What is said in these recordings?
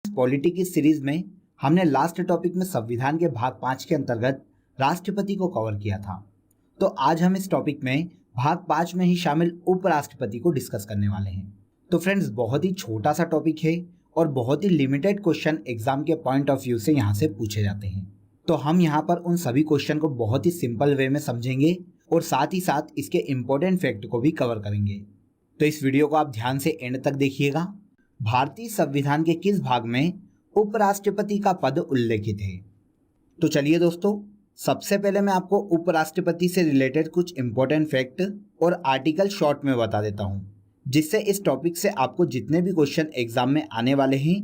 Polity की series में हमने लास्ट टॉपिक में संविधान के भाग 5 के अंतर्गत राष्ट्रपति को कवर किया था। तो आज हम इस टॉपिक में भाग 5 में ही शामिल उपराष्ट्रपति को डिस्कस करने वाले हैं। तो फ्रेंड्स, बहुत ही छोटा सा टॉपिक है और बहुत ही लिमिटेड क्वेश्चन एग्जाम के पॉइंट ऑफ व्यू से यहाँ से पूछे जाते हैं। तो हम यहाँ पर उन सभी क्वेश्चन को बहुत ही सिंपल वे में समझेंगे और साथ ही साथ इसके इम्पोर्टेंट फैक्ट को भी कवर करेंगे। तो इस वीडियो को आप ध्यान से एंड तक देखिएगा। भारतीय संविधान के किस भाग में उपराष्ट्रपति का पद उल्लेखित है? तो चलिए दोस्तों, सबसे पहले मैं आपको उपराष्ट्रपति से रिलेटेड कुछ इंपॉर्टेंट फैक्ट और आर्टिकल शॉर्ट में बता देता हूं, जिससे इस टॉपिक से आपको जितने भी क्वेश्चन एग्जाम में आने वाले हैं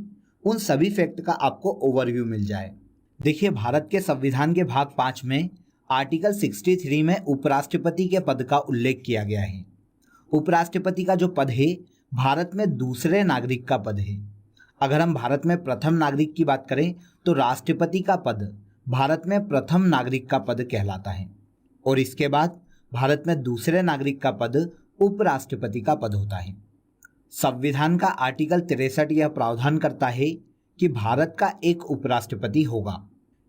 उन सभी फैक्ट का आपको ओवरव्यू मिल जाए। देखिए, भारत के संविधान के भाग 5 में आर्टिकल 63 में उपराष्ट्रपति के पद का उल्लेख किया गया है। उपराष्ट्रपति का जो पद है भारत में दूसरे नागरिक का पद है। अगर हम भारत में प्रथम नागरिक की बात करें तो राष्ट्रपति का पद भारत में प्रथम नागरिक का पद कहलाता है और इसके बाद भारत में दूसरे नागरिक का पद उपराष्ट्रपति का पद होता है। संविधान का आर्टिकल 63 यह प्रावधान करता है कि भारत का एक उपराष्ट्रपति होगा।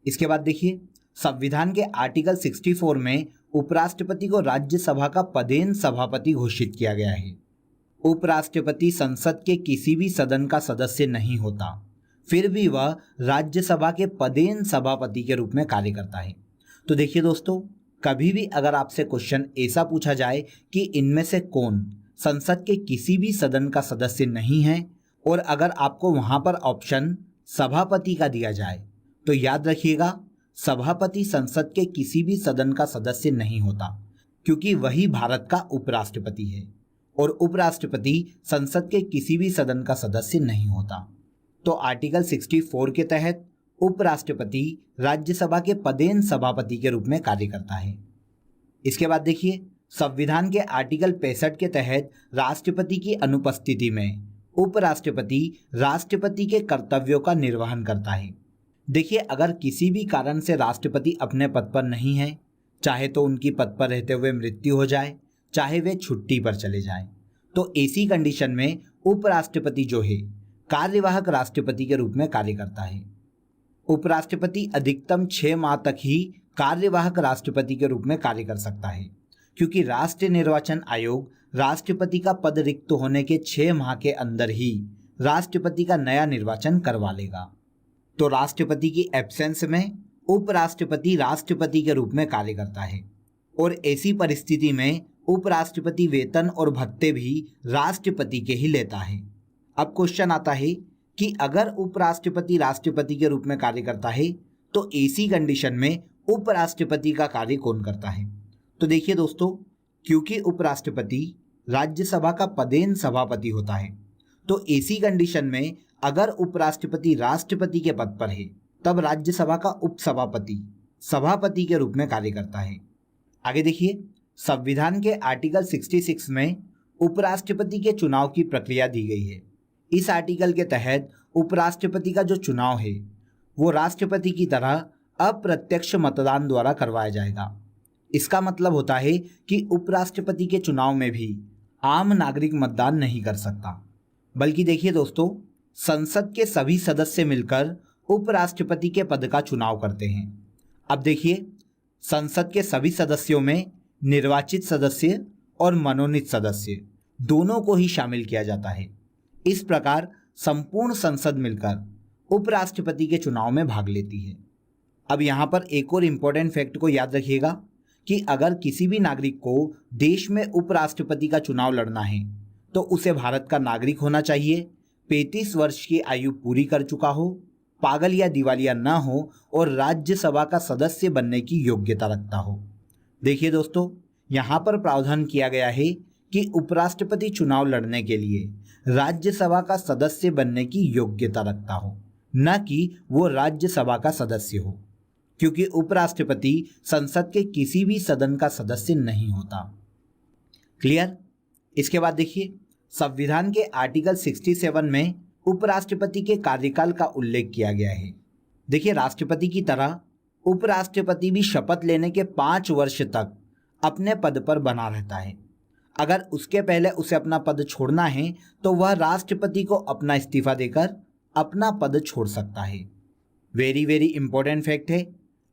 इसके बाद देखिए, संविधान के आर्टिकल 64 में उपराष्ट्रपति को राज्यसभा का पदेन सभापति घोषित किया गया है। उपराष्ट्रपति संसद के किसी भी सदन का सदस्य नहीं होता, फिर भी वह राज्यसभा के पदेन सभापति के रूप में कार्य करता है। तो देखिए दोस्तों, कभी भी अगर आपसे क्वेश्चन ऐसा पूछा जाए कि इनमें से कौन संसद के किसी भी सदन का सदस्य नहीं है और अगर आपको वहां पर ऑप्शन सभापति का दिया जाए तो याद रखिएगा, सभापति संसद के किसी भी सदन का सदस्य नहीं होता, क्योंकि वही भारत का उपराष्ट्रपति है और उपराष्ट्रपति संसद के किसी भी सदन का सदस्य नहीं होता। तो आर्टिकल 64 के तहत उपराष्ट्रपति राज्यसभा के पदेन सभापति के रूप में कार्य करता है। इसके बाद देखिए, संविधान के आर्टिकल 65 के तहत राष्ट्रपति की अनुपस्थिति में उपराष्ट्रपति राष्ट्रपति के कर्तव्यों का निर्वहन करता है। देखिए, अगर किसी भी कारण से राष्ट्रपति अपने पद पर नहीं है, चाहे तो उनकी पद पर रहते हुए मृत्यु हो जाए, चाहे वे छुट्टी पर चले जाएं, तो ऐसी कंडीशन में उपराष्ट्रपति जो है कार्यवाहक राष्ट्रपति के रूप में कार्य करता है। उपराष्ट्रपति अधिकतम 6 माह तक ही कार्यवाहक राष्ट्रपति के रूप में कार्य कर सकता है, क्योंकि राष्ट्रीय निर्वाचन आयोग राष्ट्रपति का पद रिक्त होने के 6 माह के अंदर ही राष्ट्रपति का नया निर्वाचन करवा लेगा। तो राष्ट्रपति की एब्सेंस में उपराष्ट्रपति राष्ट्रपति के रूप में कार्य करता है और ऐसी परिस्थिति में उपराष्ट्रपति वेतन और भत्ते भी राष्ट्रपति के ही लेता है। अब क्वेश्चन आता है कि अगर उपराष्ट्रपति राष्ट्रपति के रूप में कार्य करता है तो ऐसी कंडीशन में उपराष्ट्रपति का कार्य कौन करता है? तो देखिए दोस्तों, क्योंकि उपराष्ट्रपति राज्यसभा का पदेन सभापति होता है, तो ऐसी कंडीशन में अगर उपराष्ट्रपति राष्ट्रपति के पद पर है तब राज्यसभा का उपसभापति सभापति के रूप में कार्य करता है। आगे देखिए, संविधान के आर्टिकल 66 में उपराष्ट्रपति के चुनाव की प्रक्रिया दी गई है। इस आर्टिकल के तहत उपराष्ट्रपति का जो चुनाव है वो राष्ट्रपति की तरह अप्रत्यक्ष मतदान द्वारा करवाया जाएगा। इसका मतलब होता है कि उपराष्ट्रपति के चुनाव में भी आम नागरिक मतदान नहीं कर सकता, बल्कि देखिए दोस्तों, संसद के सभी सदस्य मिलकर उपराष्ट्रपति के पद का चुनाव करते हैं। अब देखिए, संसद के सभी सदस्यों में निर्वाचित सदस्य और मनोनीत सदस्य दोनों को ही शामिल किया जाता है। इस प्रकार संपूर्ण संसद मिलकर उपराष्ट्रपति के चुनाव में भाग लेती है। अब यहाँ पर एक और इम्पोर्टेंट फैक्ट को याद रखिएगा कि अगर किसी भी नागरिक को देश में उपराष्ट्रपति का चुनाव लड़ना है तो उसे भारत का नागरिक होना चाहिए, 35 वर्ष की आयु पूरी कर चुका हो, पागल या दिवालिया न हो और राज्यसभा का सदस्य बनने की योग्यता रखता हो। देखिए दोस्तों, यहाँ पर प्रावधान किया गया है कि उपराष्ट्रपति चुनाव लड़ने के लिए राज्यसभा का सदस्य बनने की योग्यता रखता हो, न कि वो राज्यसभा का सदस्य हो, क्योंकि उपराष्ट्रपति संसद के किसी भी सदन का सदस्य नहीं होता। क्लियर? इसके बाद देखिए, संविधान के आर्टिकल 67 में उपराष्ट्रपति के कार्यकाल का उल्लेख किया गया है। देखिए, राष्ट्रपति की तरह उपराष्ट्रपति भी शपथ लेने के 5 वर्ष तक अपने पद पर बना रहता है। अगर उसके पहले उसे अपना पद छोड़ना है तो वह राष्ट्रपति को अपना इस्तीफा देकर अपना पद छोड़ सकता है। वेरी वेरी इंपॉर्टेंट फैक्ट है,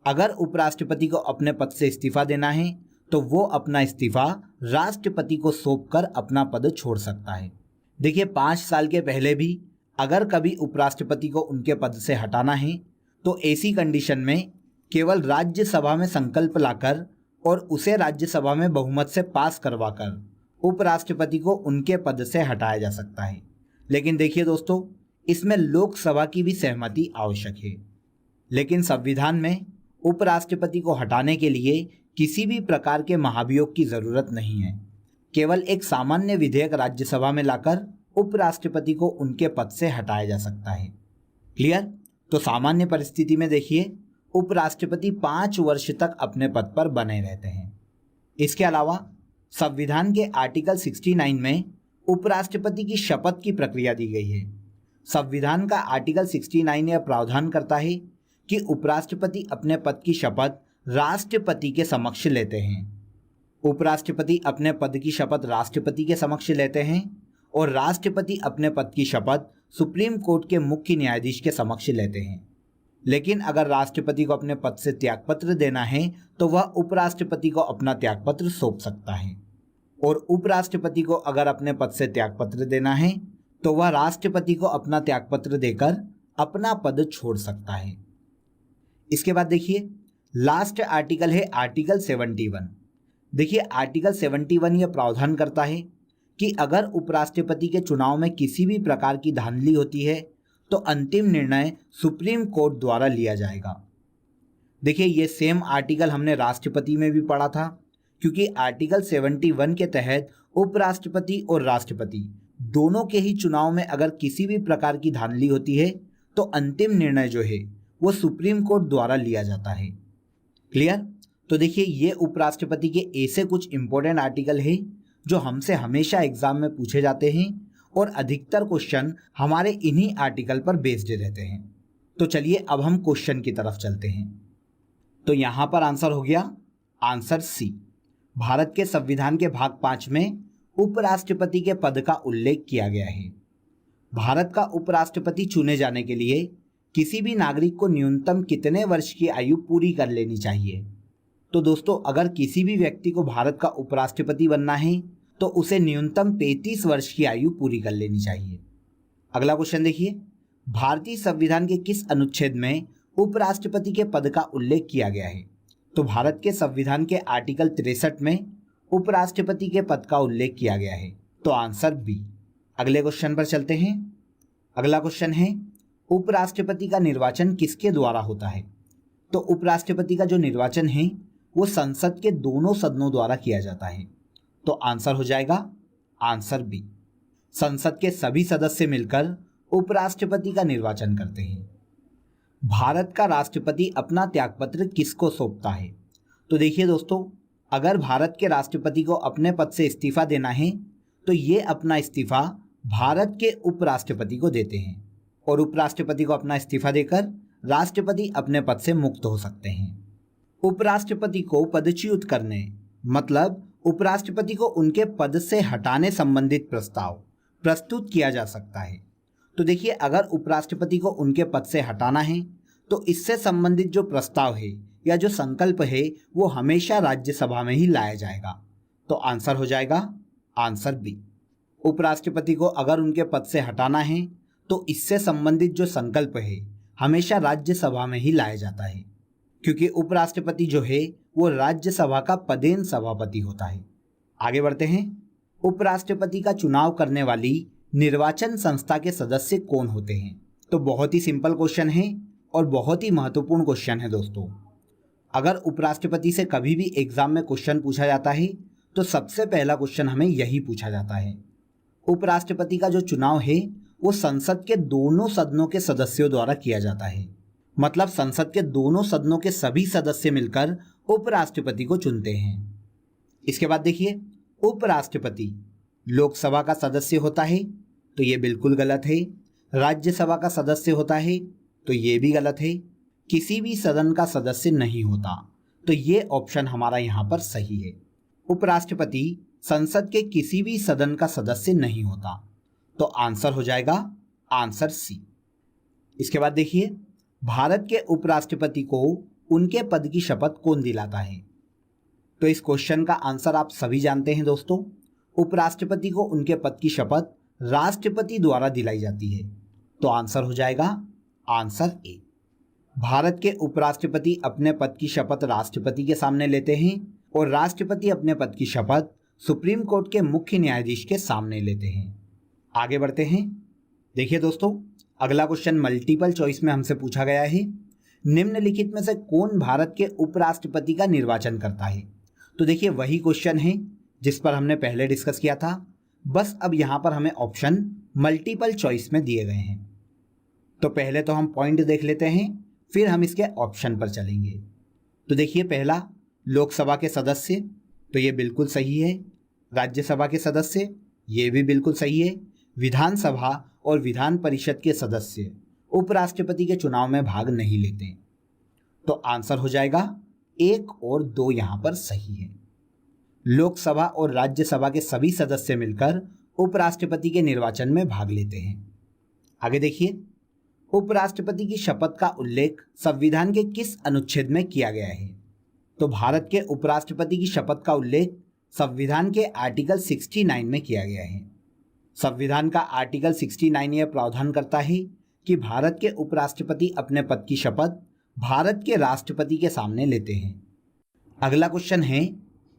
अगर उपराष्ट्रपति को अपने पद से इस्तीफा देना है तो वो अपना इस्तीफा राष्ट्रपति को सौंपकर अपना पद छोड़ सकता है। देखिए 5 साल के पहले भी अगर कभी उपराष्ट्रपति को उनके पद से हटाना है तो ऐसी कंडीशन में केवल राज्यसभा में संकल्प लाकर और उसे राज्यसभा में बहुमत से पास करवाकर उपराष्ट्रपति को उनके पद से हटाया जा सकता है। लेकिन देखिए दोस्तों, इसमें लोकसभा की भी सहमति आवश्यक है। लेकिन संविधान में उपराष्ट्रपति को हटाने के लिए किसी भी प्रकार के महाभियोग की जरूरत नहीं है। केवल एक सामान्य विधेयक राज्यसभा में लाकर उपराष्ट्रपति को उनके पद से हटाया जा सकता है। क्लियर? तो सामान्य परिस्थिति में देखिए उपराष्ट्रपति 5 वर्ष तक अपने पद पर बने रहते हैं। इसके अलावा संविधान के आर्टिकल 69 में उपराष्ट्रपति की शपथ की प्रक्रिया दी गई है। संविधान का आर्टिकल 69 यह प्रावधान करता है कि उपराष्ट्रपति अपने पद की शपथ राष्ट्रपति के समक्ष लेते हैं। उपराष्ट्रपति अपने पद की शपथ राष्ट्रपति के समक्ष लेते हैं और राष्ट्रपति अपने पद की शपथ सुप्रीम कोर्ट के मुख्य न्यायाधीश के समक्ष लेते हैं। लेकिन अगर राष्ट्रपति को अपने पद से त्यागपत्र देना है तो वह उपराष्ट्रपति को अपना त्यागपत्र सौंप सकता है, और उपराष्ट्रपति को अगर अपने पद से त्यागपत्र देना है तो वह राष्ट्रपति को अपना त्यागपत्र देकर अपना पद छोड़ सकता है। इसके बाद देखिए लास्ट आर्टिकल है आर्टिकल 71। देखिए आर्टिकल 71 यह प्रावधान करता है कि अगर उपराष्ट्रपति के चुनाव में किसी भी प्रकार की धांधली होती है तो अंतिम निर्णय सुप्रीम कोर्ट द्वारा लिया जाएगा। देखिए ये सेम आर्टिकल हमने राष्ट्रपति में भी पढ़ा था, क्योंकि आर्टिकल 71 के तहत उपराष्ट्रपति और राष्ट्रपति दोनों के ही चुनाव में अगर किसी भी प्रकार की धांधली होती है तो अंतिम निर्णय जो है वो सुप्रीम कोर्ट द्वारा लिया जाता है। क्लियर? तो देखिए ये उपराष्ट्रपति के ऐसे कुछ इंपॉर्टेंट आर्टिकल है जो हमसे हमेशा एग्जाम में पूछे जाते हैं और अधिकतर क्वेश्चन हमारे इन्हीं आर्टिकल पर बेस्ड रहते हैं। तो चलिए अब हम क्वेश्चन की तरफ चलते हैं। तो यहाँ पर आंसर हो गया आंसर सी। भारत के संविधान के भाग 5 में उपराष्ट्रपति के पद का उल्लेख किया गया है। भारत का उपराष्ट्रपति चुने जाने के लिए किसी भी नागरिक को न्यूनतम कितने वर्ष की आयु पूरी कर लेनी चाहिए? तो दोस्तों अगर किसी भी व्यक्ति को भारत का उपराष्ट्रपति बनना है तो उसे न्यूनतम 35 वर्ष की आयु पूरी कर लेनी चाहिए। अगला क्वेश्चन देखिए, भारतीय संविधान के किस अनुच्छेद में उपराष्ट्रपति के पद का उल्लेख किया गया है? तो भारत के संविधान के आर्टिकल 63 में उपराष्ट्रपति के पद का उल्लेख किया गया है। तो आंसर बी। अगले क्वेश्चन पर चलते हैं। अगला क्वेश्चन है उपराष्ट्रपति का निर्वाचन किसके द्वारा होता है? तो उपराष्ट्रपति का जो निर्वाचन है वो संसद के दोनों सदनों द्वारा किया जाता है। तो आंसर हो जाएगा आंसर बी। संसद के सभी सदस्य मिलकर उपराष्ट्रपति का निर्वाचन करते हैं। भारत का राष्ट्रपति अपना त्यागपत्र किसको सौंपता है? तो देखिए दोस्तों, अगर भारत के राष्ट्रपति को अपने पद से इस्तीफा देना है तो ये अपना इस्तीफा भारत के उपराष्ट्रपति को देते हैं, और उपराष्ट्रपति को अपना इस्तीफा देकर राष्ट्रपति अपने पद से मुक्त हो सकते हैं। उपराष्ट्रपति को पदच्युत करने मतलब उपराष्ट्रपति को उनके पद से हटाने संबंधित प्रस्ताव प्रस्तुत किया जा सकता है। तो देखिए अगर उपराष्ट्रपति को उनके पद से हटाना है तो इससे संबंधित जो प्रस्ताव है या जो संकल्प है वो हमेशा राज्यसभा में ही लाया जाएगा। तो आंसर हो जाएगा आंसर बी। उपराष्ट्रपति को अगर उनके पद से हटाना है तो इससे संबंधित जो संकल्प है हमेशा राज्यसभा में ही लाया जाता है, क्योंकि उपराष्ट्रपति जो है वो राज्यसभा का पदेन सभापति होता है। आगे बढ़ते हैं। उपराष्ट्रपति का चुनाव करने वाली निर्वाचन संस्था के सदस्य कौन होते हैं? तो बहुत ही सिंपल क्वेश्चन है और बहुत ही महत्वपूर्ण क्वेश्चन है दोस्तों। अगर उपराष्ट्रपति से कभी भी एग्जाम में क्वेश्चन पूछा जाता है तो सबसे पहला क्वेश्चन हमें यही पूछा जाता है। उपराष्ट्रपति का जो चुनाव है वो संसद के दोनों सदनों के सदस्यों द्वारा किया जाता है। मतलब संसद के दोनों सदनों के सभी सदस्य मिलकर उपराष्ट्रपति को चुनते हैं। इसके बाद देखिए, उपराष्ट्रपति लोकसभा का सदस्य होता है तो ये बिल्कुल गलत है। राज्यसभा का सदस्य होता है तो ये भी गलत है। किसी भी सदन का सदस्य नहीं होता, तो ये ऑप्शन हमारा यहाँ पर सही है। उपराष्ट्रपति संसद के किसी भी सदन का सदस्य नहीं होता, तो आंसर हो जाएगा आंसर सी। इसके बाद देखिए, भारत के उपराष्ट्रपति को उनके पद की शपथ कौन दिलाता है? तो इस क्वेश्चन का आंसर आप सभी जानते हैं दोस्तों। उपराष्ट्रपति को उनके पद की शपथ राष्ट्रपति द्वारा दिलाई जाती है। तो आंसर हो जाएगा आंसर ए। भारत के उपराष्ट्रपति अपने पद की शपथ राष्ट्रपति के सामने लेते हैं और राष्ट्रपति अपने पद की शपथ सुप्रीम कोर्ट के मुख्य न्यायाधीश के सामने लेते हैं। आगे बढ़ते हैं। देखिए दोस्तों, अगला क्वेश्चन मल्टीपल चॉइस में हमसे पूछा गया है, निम्नलिखित में से कौन भारत के उपराष्ट्रपति का निर्वाचन करता है? तो देखिए, वही क्वेश्चन है जिस पर हमने पहले डिस्कस किया था, बस अब यहाँ पर हमें ऑप्शन मल्टीपल चॉइस में दिए गए हैं। तो पहले तो हम पॉइंट देख लेते हैं, फिर हम इसके ऑप्शन पर चलेंगे। तो देखिए, पहला लोकसभा के सदस्य, तो ये बिल्कुल सही है। राज्यसभा के सदस्य, ये भी बिल्कुल सही है। विधानसभा और विधान परिषद के सदस्य उपराष्ट्रपति के चुनाव में भाग नहीं लेते। तो आंसर हो जाएगा 1 और 2 यहाँ पर सही है। लोकसभा और राज्यसभा के सभी सदस्य मिलकर उपराष्ट्रपति के निर्वाचन में भाग लेते हैं। आगे देखिए, उपराष्ट्रपति की शपथ का उल्लेख संविधान के किस अनुच्छेद में किया गया है? तो भारत के उपराष्ट्रपति की शपथ का उल्लेख संविधान के आर्टिकल 69 में किया गया है। संविधान का आर्टिकल 69 यह प्रावधान करता है कि भारत के उपराष्ट्रपति अपने पद की शपथ भारत के राष्ट्रपति के सामने लेते हैं। अगला क्वेश्चन है,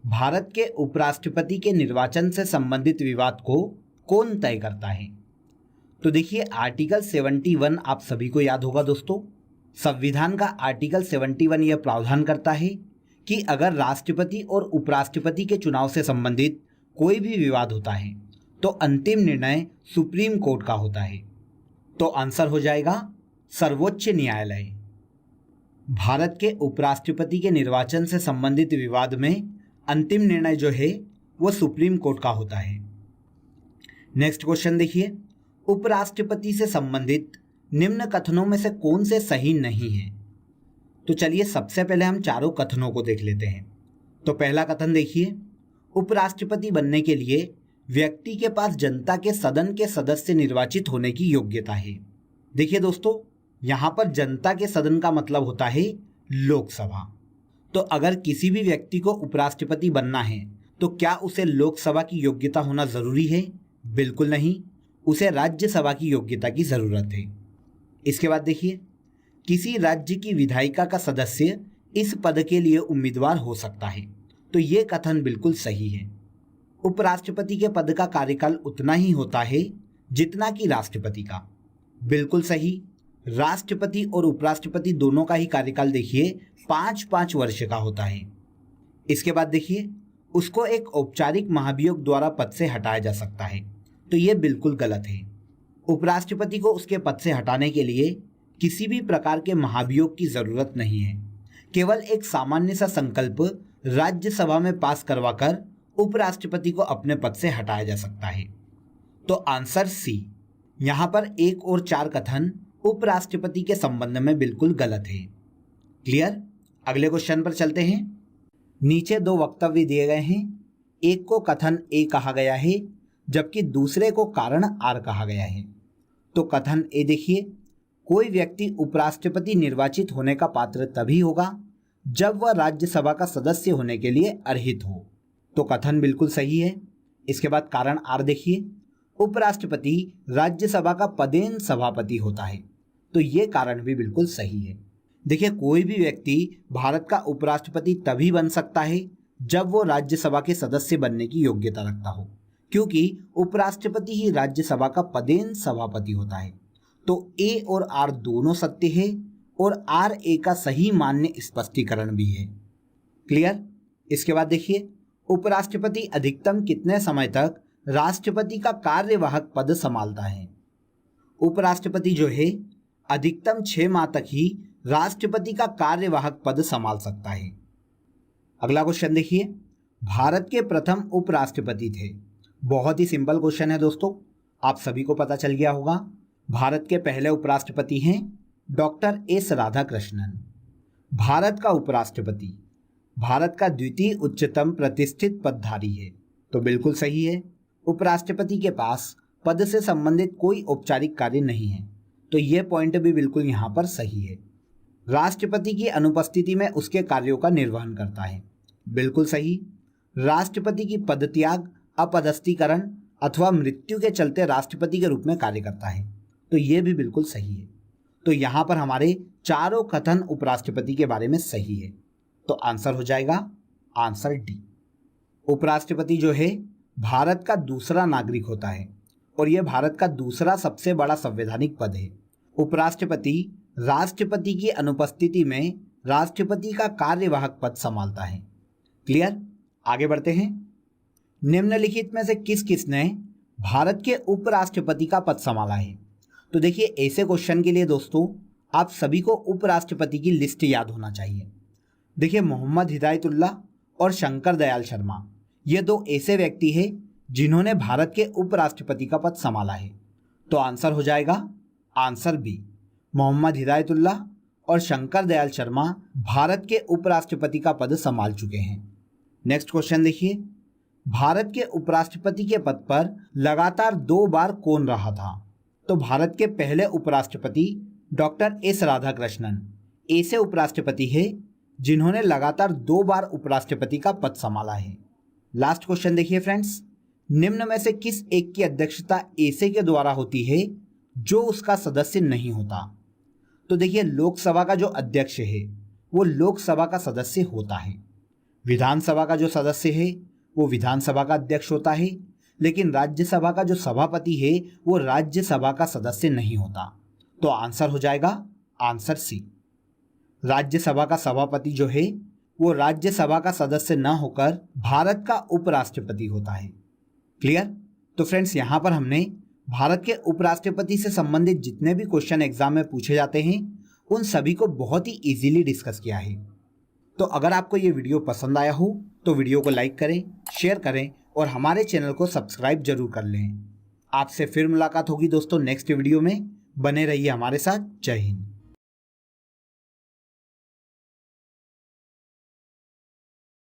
भारत के उपराष्ट्रपति के निर्वाचन से संबंधित विवाद को कौन तय करता है? तो देखिए, आर्टिकल 71 आप सभी को याद होगा दोस्तों। संविधान का आर्टिकल 71 यह प्रावधान करता है कि अगर राष्ट्रपति और उपराष्ट्रपति के चुनाव से संबंधित कोई भी विवाद होता है तो अंतिम निर्णय सुप्रीम कोर्ट का होता है। तो आंसर हो जाएगा सर्वोच्च न्यायालय। भारत के उपराष्ट्रपति के निर्वाचन से संबंधित विवाद में अंतिम निर्णय जो है वो सुप्रीम कोर्ट का होता है। नेक्स्ट क्वेश्चन देखिए, उपराष्ट्रपति से संबंधित निम्न कथनों में से कौन से सही नहीं है? तो चलिए, सबसे पहले हम चारों कथनों को देख लेते हैं। तो पहला कथन देखिए, उपराष्ट्रपति बनने के लिए व्यक्ति के पास जनता के सदन के सदस्य निर्वाचित होने की योग्यता है। देखिए दोस्तों, यहाँ पर जनता के सदन का मतलब होता है लोकसभा। तो अगर किसी भी व्यक्ति को उपराष्ट्रपति बनना है तो क्या उसे लोकसभा की योग्यता होना जरूरी है? बिल्कुल नहीं, उसे राज्यसभा की योग्यता की जरूरत है। इसके बाद देखिए, किसी राज्य की विधायिका का सदस्य इस पद के लिए उम्मीदवार हो सकता है। तो ये कथन बिल्कुल सही है। उपराष्ट्रपति के पद का कार्यकाल उतना ही होता है जितना कि राष्ट्रपति का। बिल्कुल सही, राष्ट्रपति और उपराष्ट्रपति दोनों का ही कार्यकाल देखिए 5-5 वर्ष का होता है। इसके बाद देखिए, उसको एक औपचारिक महाभियोग द्वारा पद से हटाया जा सकता है। तो ये बिल्कुल गलत है। उपराष्ट्रपति को उसके पद से हटाने के लिए किसी भी प्रकार के महाभियोग की जरूरत नहीं है। केवल एक सामान्य सा संकल्प राज्यसभा में पास करवाकर उपराष्ट्रपति को अपने पद से हटाया जा सकता है। तो आंसर सी। यहाँ पर 1 और 4 कथन उपराष्ट्रपति के संबंध में बिल्कुल गलत है। क्लियर? अगले क्वेश्चन पर चलते हैं। नीचे 2 वक्तव्य दिए गए हैं। एक को कथन ए कहा गया है जबकि दूसरे को कारण आर कहा गया है। तो कथन ए देखिए, कोई व्यक्ति उपराष्ट्रपति निर्वाचित होने का पात्र तभी होगा जब वह राज्यसभा का सदस्य होने के लिए अर्हित हो। तो कथन बिल्कुल सही है। इसके बाद कारण आर देखिए, उपराष्ट्रपति राज्यसभा का पदेन सभापति होता है। तो ये कारण भी बिल्कुल सही है। देखिए, कोई भी व्यक्ति भारत का उपराष्ट्रपति तभी बन सकता है जब वो राज्यसभा के सदस्य बनने की योग्यता रखता हो, क्योंकि उपराष्ट्रपति ही राज्यसभा का पदेन सभापति होता है। तो ए और आर दोनों सत्य है और आर ए का सही मान्य स्पष्टीकरण भी है। क्लियर? इसके बाद देखिए, उपराष्ट्रपति अधिकतम कितने समय तक राष्ट्रपति का कार्यवाहक पद संभालता है? उपराष्ट्रपति जो है अधिकतम 6 माह तक ही राष्ट्रपति का कार्यवाहक पद संभाल सकता है। अगला क्वेश्चन देखिए, भारत के प्रथम उपराष्ट्रपति थे। बहुत ही सिंपल क्वेश्चन है दोस्तों, आप सभी को पता चल गया होगा। भारत के पहले उपराष्ट्रपति हैं डॉक्टर एस राधाकृष्णन। भारत का उपराष्ट्रपति भारत का द्वितीय उच्चतम प्रतिष्ठित पदधारी है। तो बिल्कुल सही है, उपराष्ट्रपति के पास पद से संबंधित कोई औपचारिक कार्य नहीं है। तो ये पॉइंट भी बिल्कुल यहाँ पर सही है। राष्ट्रपति की अनुपस्थिति में उसके कार्यों का निर्वहन करता है, बिल्कुल सही। राष्ट्रपति की पदत्याग, अपदस्थीकरण अथवा मृत्यु के चलते राष्ट्रपति के रूप में कार्य करता है, तो ये भी बिल्कुल सही है। तो यहाँ पर हमारे चारों कथन उपराष्ट्रपति के बारे में सही है, तो आंसर हो जाएगा आंसर डी। उपराष्ट्रपति जो है भारत का दूसरा नागरिक होता है और यह भारत का दूसरा सबसे बड़ा संवैधानिक पद है। उपराष्ट्रपति राष्ट्रपति की अनुपस्थिति में राष्ट्रपति का कार्यवाहक पद संभालता है। क्लियर? आगे बढ़ते हैं। निम्नलिखित में से किस किसने भारत के उपराष्ट्रपति का पद संभाला है? तो देखिए, ऐसे क्वेश्चन के लिए दोस्तों आप सभी को उपराष्ट्रपति की लिस्ट याद होना चाहिए। देखिए, मोहम्मद हिदायतुल्लाह और शंकर दयाल शर्मा, ये दो ऐसे व्यक्ति हैं जिन्होंने भारत के उपराष्ट्रपति का पद संभाला है, तो आंसर हो जाएगा आंसर बी। मोहम्मद हिदायतुल्लाह और शंकर दयाल शर्मा भारत के उपराष्ट्रपति का पद संभाल चुके हैं। नेक्स्ट क्वेश्चन देखिए, भारत के उपराष्ट्रपति के पद पर लगातार 2 बार कौन रहा था? तो भारत के पहले उपराष्ट्रपति डॉक्टर एस राधाकृष्णन ऐसे उपराष्ट्रपति हैं जिन्होंने लगातार 2 बार उपराष्ट्रपति का पद संभाला है। लास्ट क्वेश्चन देखिए फ्रेंड्स, निम्न में से किस एक की अध्यक्षता ऐसे के द्वारा होती है जो उसका सदस्य नहीं होता? तो देखिए, लोकसभा का जो अध्यक्ष है वो लोकसभा का सदस्य होता है। विधानसभा का जो सदस्य है वो विधानसभा का अध्यक्ष होता है, लेकिन राज्यसभा का जो सभापति है वो राज्यसभा का सदस्य नहीं होता। तो आंसर हो जाएगा आंसर सी। राज्यसभा का सभापति जो है वो राज्यसभा का सदस्य न होकर भारत का उपराष्ट्रपति होता है। क्लियर? तो फ्रेंड्स, यहाँ पर हमने भारत के उपराष्ट्रपति से संबंधित जितने भी क्वेश्चन एग्जाम में पूछे जाते हैं उन सभी को बहुत ही इजीली डिस्कस किया है। तो अगर आपको ये वीडियो पसंद आया हो तो वीडियो को लाइक करें, शेयर करें और हमारे चैनल को सब्सक्राइब जरूर कर लें। आपसे फिर मुलाकात होगी दोस्तों नेक्स्ट वीडियो में। बने रहिए हमारे साथ। जय हिंद।